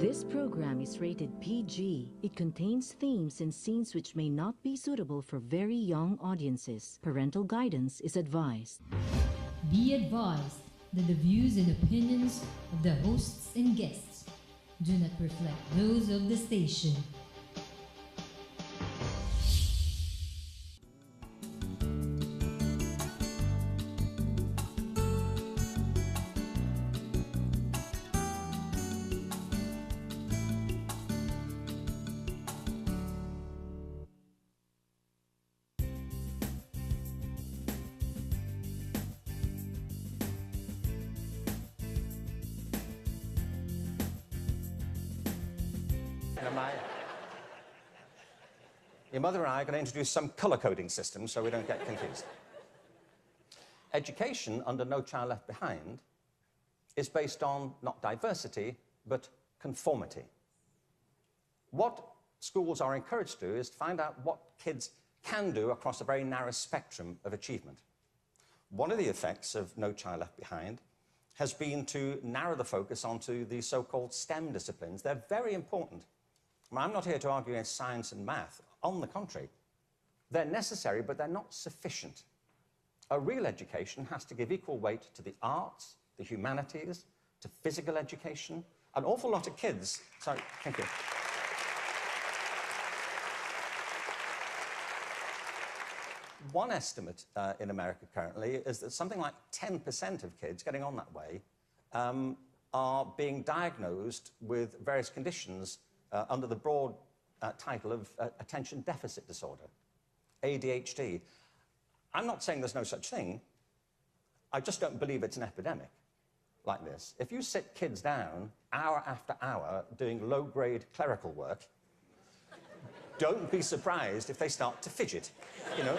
This program is rated PG. It contains themes and scenes which may not be suitable for very young audiences. Parental guidance is advised. Be advised that the views and opinions of the hosts and guests do not reflect those of the station. Your mother and I are going to introduce some color coding systems so we don't get confused. Education under No Child Left Behind is based on not diversity, but conformity. What schools are encouraged to do is to find out what kids can do across a very narrow spectrum of achievement. One of the effects of No Child Left Behind has been to narrow the focus onto the so-called STEM disciplines. They're very important. I'm not here to argue against science and math. On the contrary, they're necessary, but they're not sufficient. A real education has to give equal weight to the arts, the humanities, to physical education. An awful lot of kids... Sorry, thank you. One estimate in America currently is that something like 10% of kids getting on that way are being diagnosed with various conditions under the broad title of attention deficit disorder, ADHD. I'm not saying there's no such thing. I just don't believe it's an epidemic like this. If you sit kids down hour after hour doing low-grade clerical work, don't be surprised if they start to fidget, you know.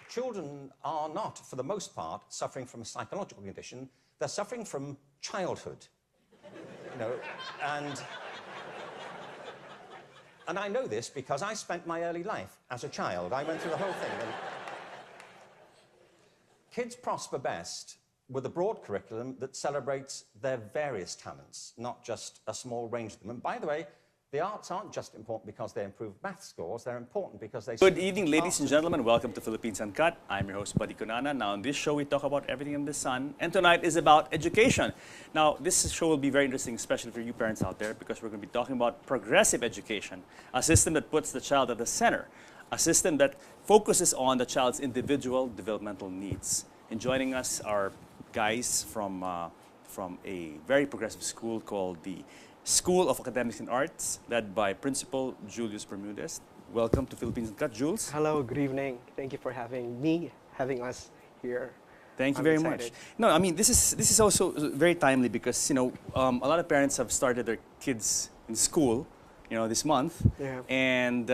Children are not, for the most part, suffering from a psychological condition. They're suffering from childhood, you know, and I know this because I spent my early life as a child. I went through the whole thing. And kids prosper best with a broad curriculum that celebrates their various talents, not just a small range of them. And by the way, the arts aren't just important because they improve math scores, they're important because they... Good evening, ladies and gentlemen. Welcome to Philippines Uncut. I'm your host, Buddy Kunana. Now, on this show, we talk about everything under the sun, and tonight is about education. Now, this show will be very interesting, especially for you parents out there, because we're going to be talking about progressive education, a system that puts the child at the center, a system that focuses on the child's individual developmental needs. And joining us are guys from a very progressive school called the School of Academics and Arts, led by Principal Julius Bermudez. Welcome to Philippines Uncut, Jules. Hello, good evening. Thank you for having us here. Thank you very much. No, I mean, this is also very timely because, you know, a lot of parents have started their kids in school, you know, this month. Yeah. And,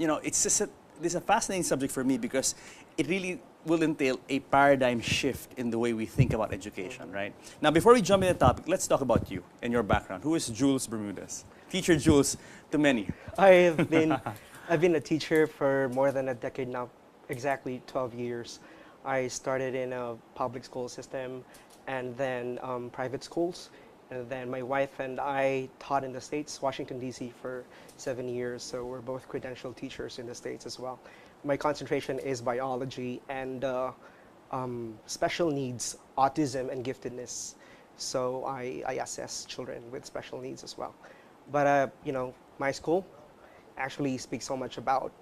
you know, this is a fascinating subject for me because it really will entail a paradigm shift in the way we think about education, right? Now, before we jump into the topic, let's talk about you and your background. Who is Jules Bermudez? Teacher Jules to many. I've been a teacher for more than a decade now, exactly 12 years. I started in a public school system and then private schools. And then my wife and I taught in the States, Washington, D.C. for 7 years. So we're both credentialed teachers in the States as well. My concentration is biology and special needs, autism, and giftedness. So I assess children with special needs as well. But, you know, my school actually speaks so much about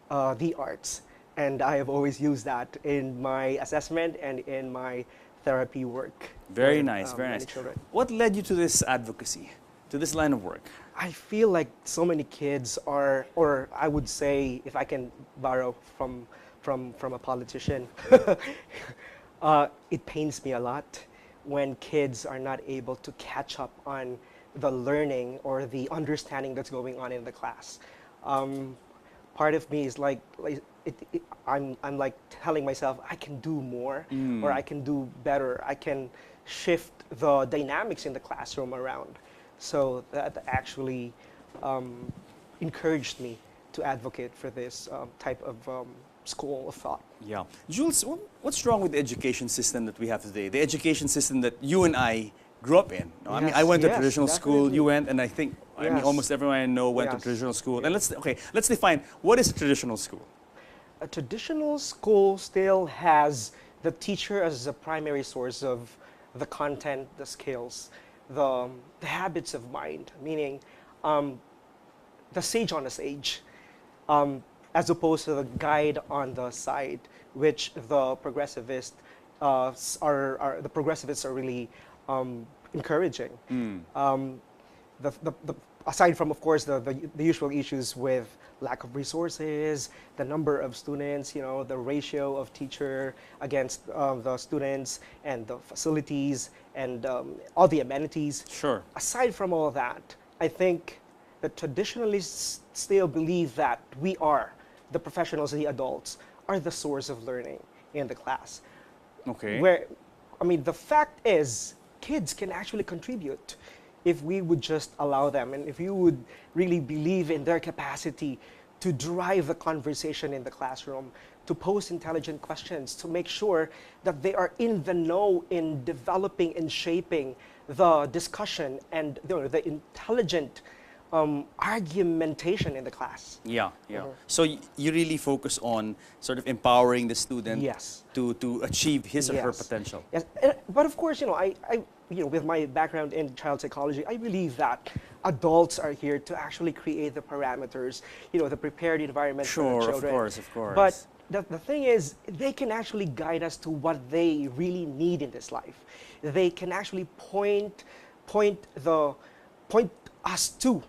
the arts. And I have always used that in my assessment and in my therapy work. Very nice, very nice. Children. What led you to this advocacy, to this line of work? I feel like so many kids are, or I would say, if I can borrow from a politician, it pains me a lot when kids are not able to catch up on the learning or the understanding that's going on in the class. Part of me is like I'm like telling myself I can do more or I can do better. I can shift the dynamics in the classroom around. So that actually encouraged me to advocate for this type of school of thought. Yeah. Jules, what's wrong with the education system that we have today? The education system that you and I grew up in. No, I mean, I went to traditional school, you went, and I think, I mean, almost everyone I know went to traditional school. And let's define, what is a traditional school? A traditional school still has the teacher as the primary source of the content, the skills, the habits of mind, meaning the sage on the stage, as opposed to the guide on the side, which the progressivists are really encouraging. Aside from, of course, the usual issues with lack of resources, the number of students, the ratio of teacher against the students, and the facilities, and all the amenities. Sure. Aside from all that, I think the traditionalists still believe that we are, the professionals, the adults, are the source of learning in the class. Okay. The fact is, kids can actually contribute if we would just allow them, and if you would really believe in their capacity to drive the conversation in the classroom, to pose intelligent questions, to make sure that they are in the know in developing and shaping the discussion and the intelligent argumentation in the class. Yeah, yeah. So you really focus on sort of empowering the student to achieve his or her potential. Yes, but of course, I with my background in child psychology, I believe that adults are here to actually create the parameters, the prepared environment for the children. Of course. But the thing is, they can actually guide us to what they really need in this life. They can actually point us to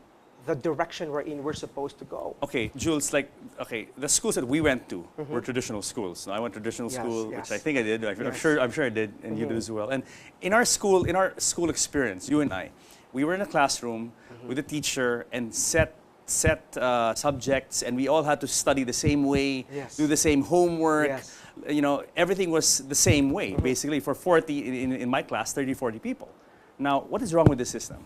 the direction we're supposed to go. Okay, Jules, the schools that we went to were traditional schools. Now, I went to traditional school, which I think I did. I'm sure I did, and you did as well. And in our school experience, you and I, we were in a classroom with a teacher and set subjects, and we all had to study the same way, do the same homework. Everything was the same way, basically, for 40, in my class, 30, 40 people. Now, what is wrong with this system?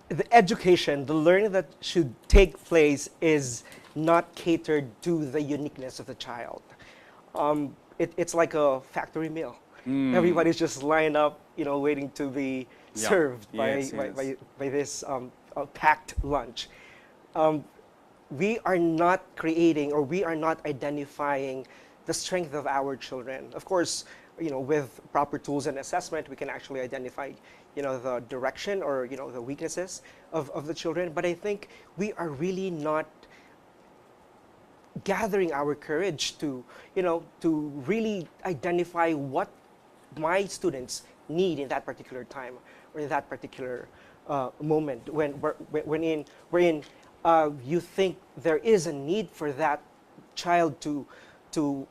The education, the learning that should take place is not catered to the uniqueness of the child. It's like a factory meal. Everybody's just lined up, waiting to be served by this packed lunch. We are not creating, or we are not identifying the strength of our children. Of course, with proper tools and assessment, we can actually identify the direction or the weaknesses of the children. But I think we are really not gathering our courage to really identify what my students need in that particular time or in that particular moment wherein you think there is a need for that child to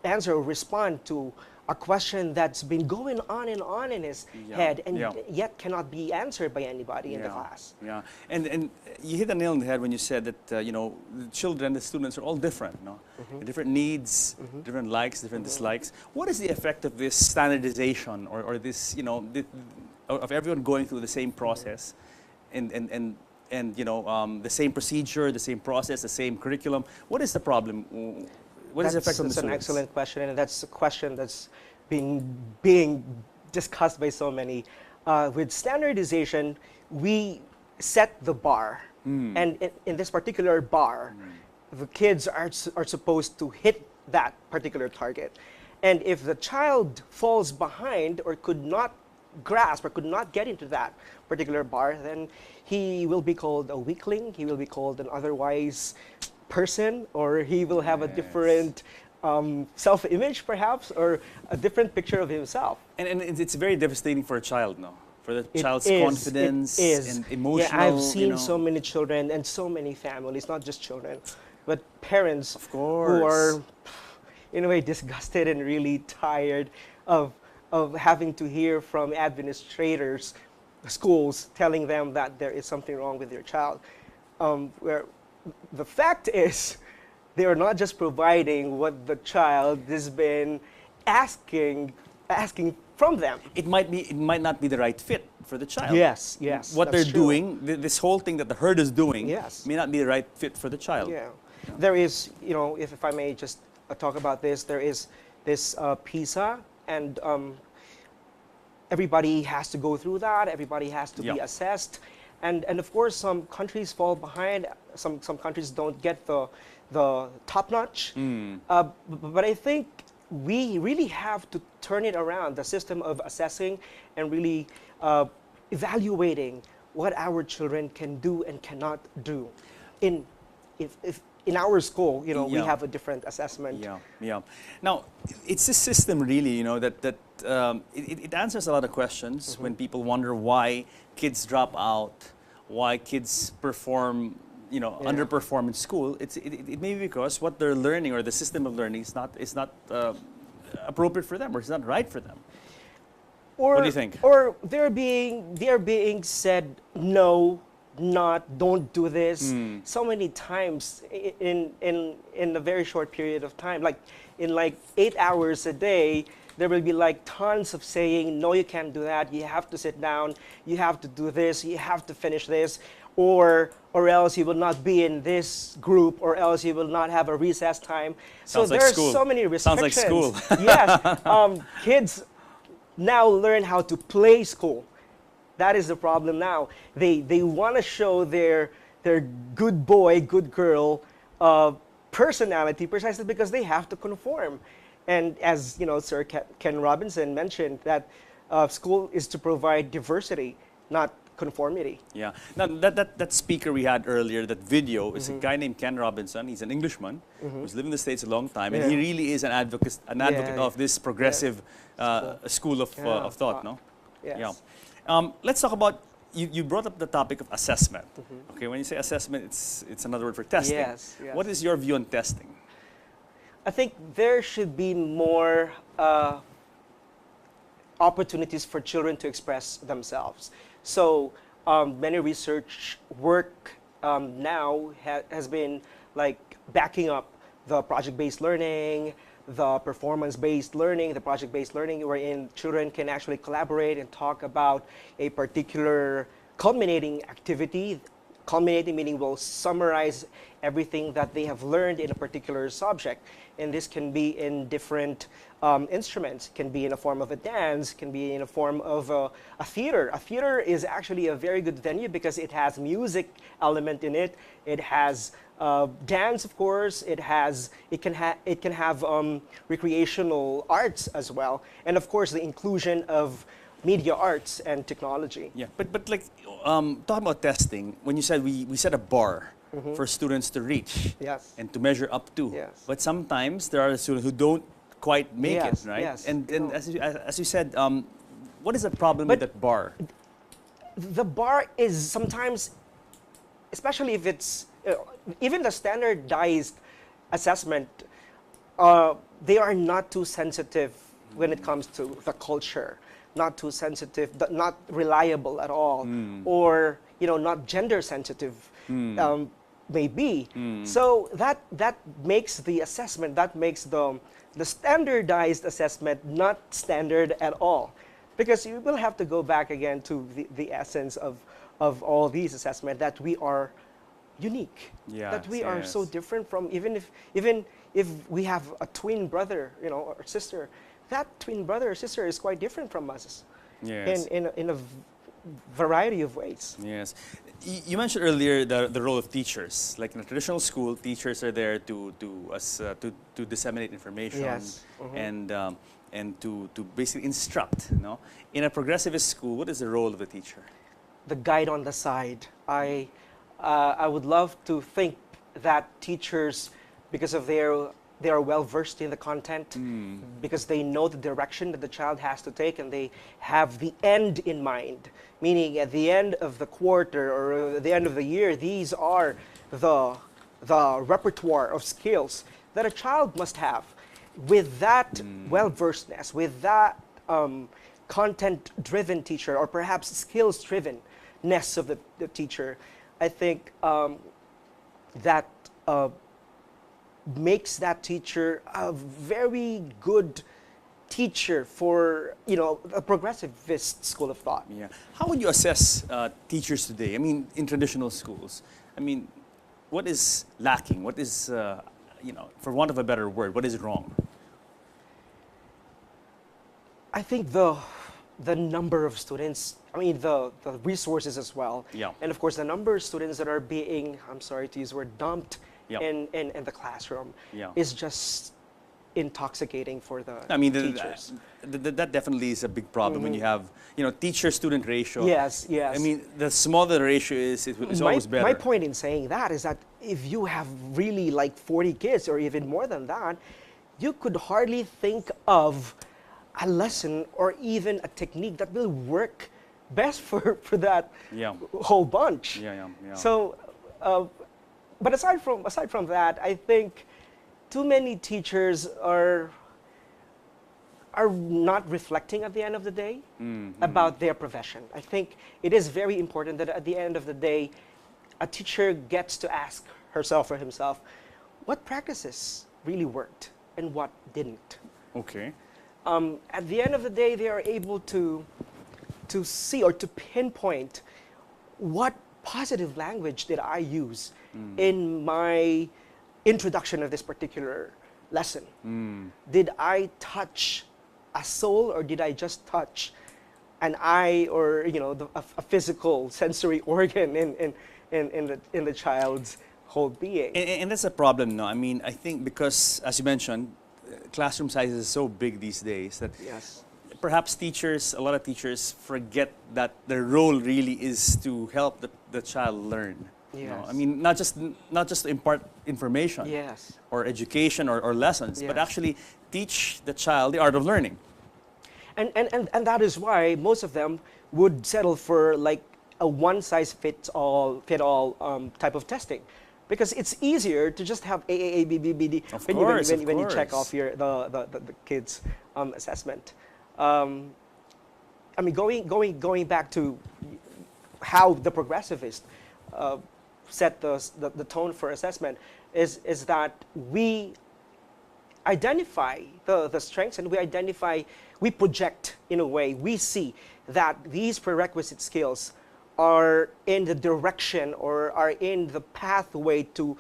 answer or respond to a question that's been going on in his head and yet cannot be answered by anybody in the class. Yeah, and you hit the nail on the head when you said that the children, the students are all different, different needs, different likes, different dislikes. What is the effect of this standardization or this of everyone going through the same process and the same procedure, the same process, the same curriculum? What is the problem? What is the effect on the students? That's an excellent question, and that's a question that's being discussed by so many. With standardization, we set the bar, and in this particular bar, the kids are supposed to hit that particular target. And if the child falls behind or could not grasp or could not get into that particular bar, then he will be called a weakling, he will be called an otherwise person, or he will have a different self-image perhaps, or a different picture of himself. And it's very devastating for a child, no? For the child's confidence and emotional. Yeah, I've seen so many children and so many families, not just children, but parents who are in a way disgusted and really tired of having to hear from administrators, schools, telling them that there is something wrong with their child. Where the fact is, they are not just providing what the child has been asking from them. It might not be the right fit for the child. Yes. What they're doing, this whole thing that the herd is doing, Yes. may not be the right fit for the child. Yeah. There is, if I may just talk about this, there is this PISA, and everybody has to go through that. Everybody has to be assessed, and of course some countries fall behind. Some countries don't get the top notch. But I think we really have to turn it around, the system of assessing and really evaluating what our children can do and cannot do. If in our school, we have a different assessment. Yeah. Now, it's a system really, that it answers a lot of questions when people wonder why kids drop out, why kids underperform in school. It may be because what they're learning or the system of learning is not appropriate for them, or it's not right for them. What do you think? Or they're being said no, don't do this so many times in a very short period of time. Like in 8 hours a day, there will be tons of saying, no, you can't do that. You have to sit down. You have to do this. You have to finish this, or else you will not be in this group, or else you will not have a recess time. Sounds so like there's school. so many restrictions. Sounds like school. Yes, kids now learn how to play school. That is the problem now. They want to show their good boy, good girl personality precisely because they have to conform. And as Sir Ken Robinson mentioned, that school is to provide diversity, not conformity. Yeah. Now that speaker we had earlier, that video, is a guy named Ken Robinson. He's an Englishman who's lived in the States a long time, and he really is an advocate of this progressive school of thought. No. Yes. Yeah. Let's talk about. You brought up the topic of assessment. Okay. When you say assessment, it's another word for testing. Yes. What is your view on testing? I think there should be more opportunities for children to express themselves. So many research work now has been backing up the project-based learning, the performance-based learning, the project-based learning, wherein children can actually collaborate and talk about a particular culminating activity. Culminating meaning will summarize everything that they have learned in a particular subject. And this can be in different instruments. It can be in a form of a dance, can be in a form of a theater. A theater is actually a very good venue because it has music element in it. It has dance, of course. It can have recreational arts as well. And of course, the inclusion of media arts and technology. Yeah, but talking about testing, when you said we set a bar for students to reach and to measure up to, but sometimes there are students who don't quite make it, right? Yes. And as you said, what is the problem with that bar? The bar is sometimes, especially if it's even the standardized assessment, they are not too sensitive when it comes to the culture. Not too sensitive, not reliable at all, or not gender sensitive, maybe. So that makes the assessment, that makes the standardized assessment not standard at all, because you will have to go back again to the essence of all these assessments, that we are unique, that we are so different from even if we have a twin brother, or sister. That twin brother or sister is quite different from us in a variety of ways. Yes. You mentioned earlier the role of teachers. Like in a traditional school, teachers are there to disseminate information and to basically instruct. In a progressivist school, what is the role of the teacher? The guide on the side. I would love to think that teachers, because of they are well versed in the content, because they know the direction that the child has to take, and they have the end in mind. Meaning, at the end of the quarter or the end of the year, these are the repertoire of skills that a child must have. With that well-versedness, with that content-driven teacher, or perhaps skills-drivenness of the teacher, I think that makes that teacher a very good teacher for a progressivist school of thought. Yeah. How would you assess teachers today? I mean, in traditional schools. I mean, what is lacking? What is, for want of a better word, what is wrong? I think the number of students, I mean the resources as well, Yeah. and of course the number of students that are being, I'm sorry to use the word, dumped Yeah. in the classroom Yeah. is just intoxicating for the I mean, teachers. that definitely is a big problem when you have, teacher-student ratio. Yes, yes. I mean, the smaller the ratio is, it's my, always better. my point in saying that is that if you have really like 40 kids or even more than that, you could hardly think of a lesson or even a technique that will work best for that Yeah. whole bunch. Yeah. So, but aside from that, I think too many teachers are not reflecting at the end of the day about their profession. I think it is very important that at the end of the day, a teacher gets to ask herself or himself, what practices really worked and what didn't. Okay. At the end of the day, they are able to see or to pinpoint what positive language did I use in my introduction of this particular lesson. Did I touch a soul or did I just touch an eye or a physical sensory organ in the child's whole being? And that's a problem, no? I mean, I think because, as you mentioned, classroom size is so big these days that Yes. perhaps a lot of teachers forget that their role really is to help the child learn. Yes. I mean, not just to impart information Yes. or education or lessons, but Yes. actually teach the child the art of learning. And that is why most of them would settle for like a one-size-fits-all type of testing, because it's easier to just have A, B, B, B, D Of when course, you check course. off the kids' assessment. I mean, going back to how the progressivist set the tone for assessment is that we identify the strengths and we project in a way, we see that these prerequisite skills are in the direction or are in the pathway to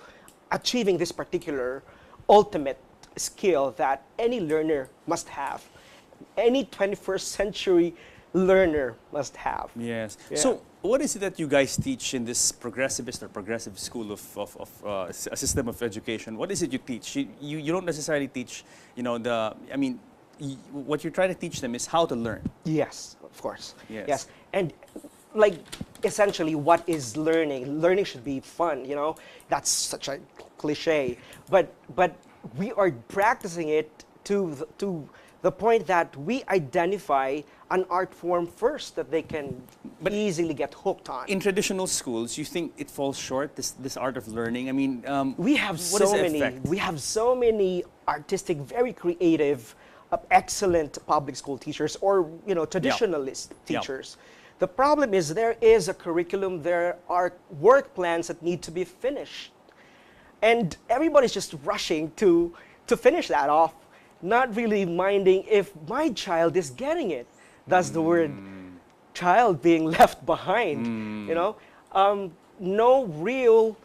achieving this particular ultimate skill that any learner must have. Any 21st century learner must have. Yes. Yeah. So, what is it that you guys teach in this progressivist or progressive school of a system of education? What is it you teach? You don't necessarily teach, what you're trying to teach them is how to learn. Yes, of course. Yes. And like essentially what is learning? Learning should be fun, That's such a cliche. But we are practicing it to the point that we identify an art form first that they can easily get hooked on. In traditional schools, you think it falls short, this art of learning? I mean, We have what is so the many. effect? We have so many artistic, very creative, excellent public school teachers or traditionalist Yeah. teachers. The problem is there is a curriculum. There are work plans that need to be finished, and everybody's just rushing to finish that off, not really minding if my child is getting it. That's the word child being left behind. No real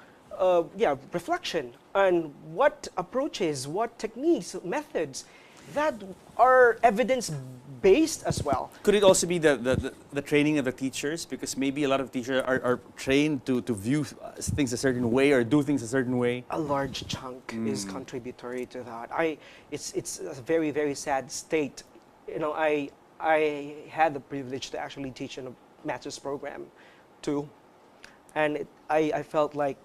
reflection on what approaches, what techniques, methods that are evidence-based as well. Could it also be the training of the teachers? Because maybe a lot of teachers are trained to view things a certain way or do things a certain way. A large chunk is contributory to that. It's a very, very sad state. I had the privilege to actually teach in a master's program too, and I felt like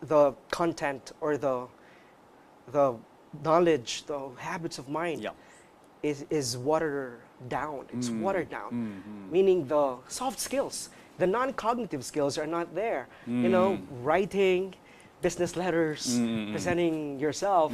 the content or the knowledge, the habits of mind is watered down. It's watered down, meaning the soft skills, the non-cognitive skills are not there. Writing, business letters, presenting yourself,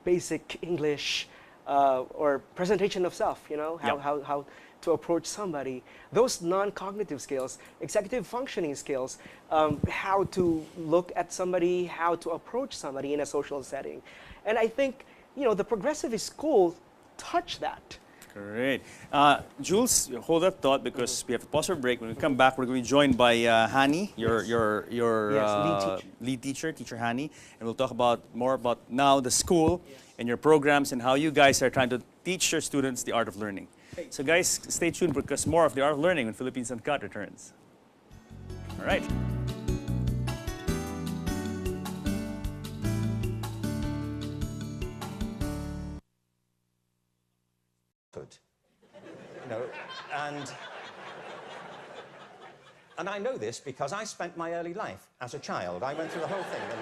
basic English, or presentation of self. How to approach somebody. Those non-cognitive skills, executive functioning skills, how to look at somebody, how to approach somebody in a social setting. And I think, the progressivist school touch that. Great. Jules, hold that thought because we have to pause for a break. When we come back, we're going to be joined by Hani, your lead teacher, Teacher Hani, and we'll talk about more about now the school and your programs and how you guys are trying to teach your students the art of learning. So guys, stay tuned because more of the art of learning when Philippines Uncut returns. All right. You know, and I know this because I spent my early life as a child. I went through the whole thing. And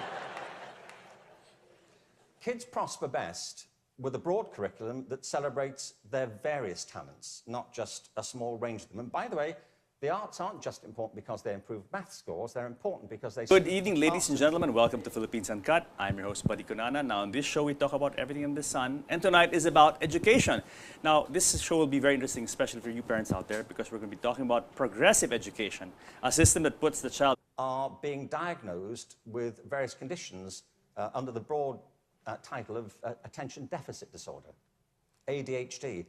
kids prosper best with a broad curriculum that celebrates their various talents, not just a small range of them. And by the way, the arts aren't just important because they improve math scores, they're important because they... Good evening, ladies and gentlemen. Welcome to Philippines Uncut. I'm your host, Buddy Kunana. Now, on this show, we talk about everything in the sun, and tonight is about education. Now, this show will be very interesting, especially for you parents out there, because we're going to be talking about progressive education, a system that puts the child... are being diagnosed with various conditions under the broad title of attention deficit disorder, ADHD.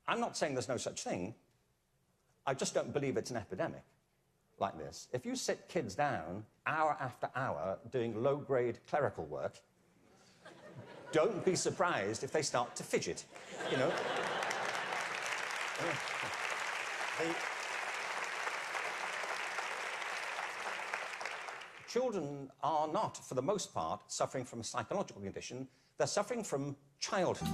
I'm not saying there's no such thing. I just don't believe it's an epidemic like this. If you sit kids down hour after hour doing low-grade clerical work, don't be surprised if they start to fidget, you know. Children are not, for the most part, suffering from a psychological condition. They're suffering from childhood.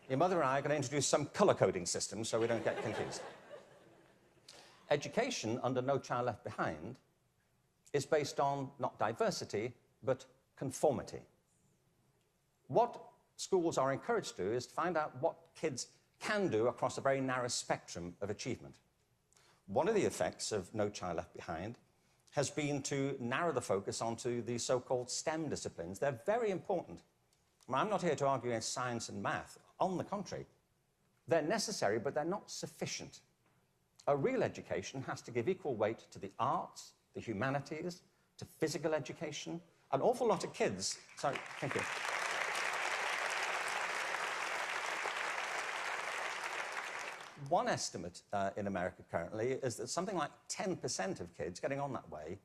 Your mother and I are going to introduce some color-coding systems so we don't get confused. Education under No Child Left Behind is based on not diversity, but conformity. What schools are encouraged to do is to find out what kids can do across a very narrow spectrum of achievement. One of the effects of No Child Left Behind has been to narrow the focus onto the so-called STEM disciplines. They're very important. I'm not here to argue against science and math. On the contrary, they're necessary, but they're not sufficient. A real education has to give equal weight to the arts, the humanities, to physical education. An awful lot of kids... Sorry, thank you. One estimate in America currently is that something like 10% of kids getting on that way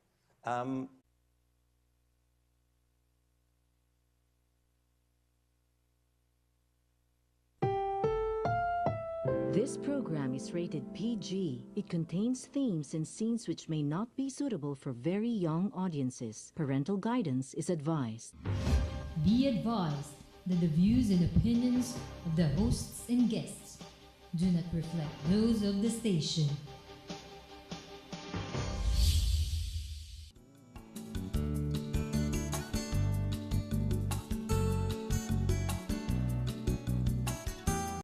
This program is rated PG. It contains themes and scenes which may not be suitable for very young audiences. Parental guidance is advised. Be advised that the views and opinions of the hosts and guests do not reflect those of the station.